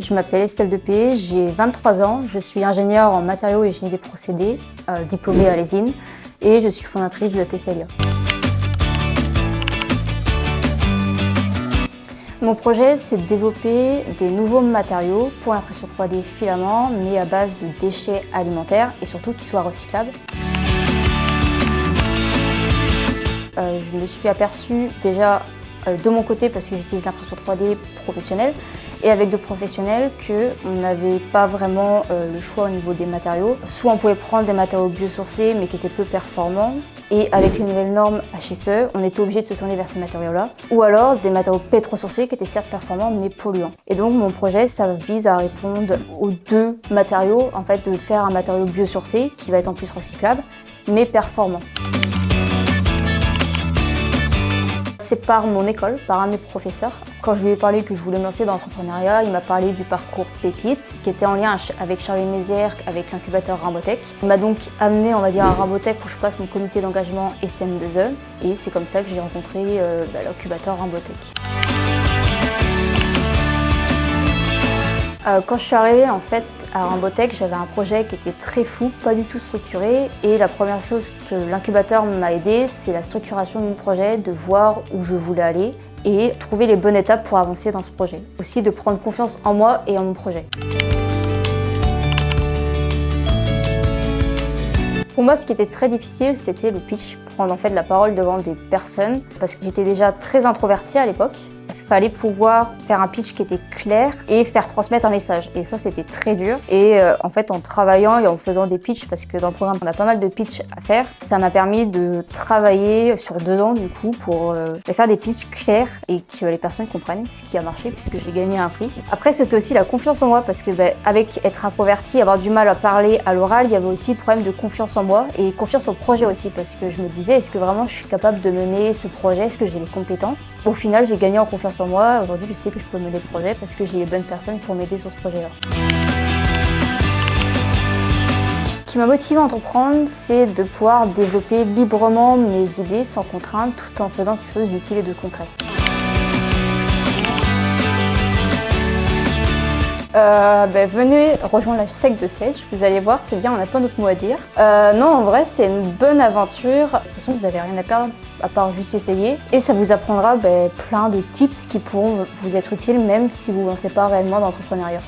Je m'appelle Estelle Depé, j'ai 23 ans, je suis ingénieure en matériaux et génie des procédés, diplômée à l'ESIN, et je suis fondatrice de Tesselia. Mon projet, c'est de développer des nouveaux matériaux pour l'impression 3D filament, mais à base de déchets alimentaires et surtout qui soient recyclables. Je me suis aperçue déjà de mon côté, parce que j'utilise l'impression 3D professionnelle, et avec d'autres professionnels qu'on n'avait pas vraiment le choix au niveau des matériaux. Soit on pouvait prendre des matériaux biosourcés mais qui étaient peu performants, et avec les nouvelles normes HSE, on était obligé de se tourner vers ces matériaux-là. Ou alors des matériaux pétrosourcés qui étaient certes performants mais polluants. Et donc mon projet, ça vise à répondre aux deux matériaux, en fait de faire un matériau biosourcé qui va être en plus recyclable mais performant. C'est par mon école, par un de mes professeurs. Quand je lui ai parlé que je voulais me lancer dans l'entrepreneuriat, il m'a parlé du parcours Pépite, qui était en lien avec Charlie Mézières, avec l'incubateur Rambotech. Il m'a donc amené, on va dire, à Rambotech où je passe mon comité d'engagement SM2E. Et c'est comme ça que j'ai rencontré l'incubateur Rambotech. Quand je suis arrivée en fait à Rambotech, j'avais un projet qui était très fou, pas du tout structuré, et la première chose que l'incubateur m'a aidé, c'est la structuration de mon projet, de voir où je voulais aller et trouver les bonnes étapes pour avancer dans ce projet. Aussi de prendre confiance en moi et en mon projet. Pour moi, ce qui était très difficile, c'était le pitch, prendre en fait la parole devant des personnes, parce que j'étais déjà très introvertie à l'époque. Il fallait pouvoir faire un pitch qui était clair et faire transmettre un message. Et ça, c'était très dur. Et en fait, en travaillant et en faisant des pitchs, parce que dans le programme, on a pas mal de pitchs à faire, ça m'a permis de travailler sur 2 ans, du coup, pour faire des pitchs clairs et que les personnes comprennent, ce qui a marché puisque j'ai gagné un prix. Après, c'était aussi la confiance en moi, parce que avec être introvertie, avoir du mal à parler à l'oral, il y avait aussi le problème de confiance en moi et confiance au projet aussi, parce que je me disais, est-ce que vraiment je suis capable de mener ce projet? Est-ce que j'ai les compétences? Au final, j'ai gagné en confiance en moi. Aujourd'hui, je sais que je peux mener le projet parce que j'ai les bonnes personnes pour m'aider sur ce projet-là. Ce qui m'a motivée à entreprendre, c'est de pouvoir développer librement mes idées sans contrainte, tout en faisant quelque chose d'utile et de concret. Venez rejoindre la secte de Sage, vous allez voir, c'est bien, on n'a pas d'autre mot à dire. Non, en vrai, c'est une bonne aventure. De toute façon, vous n'avez rien à perdre, à part juste essayer. Et ça vous apprendra plein de tips qui pourront vous être utiles, même si vous ne lancez pas réellement dans l'entrepreneuriat.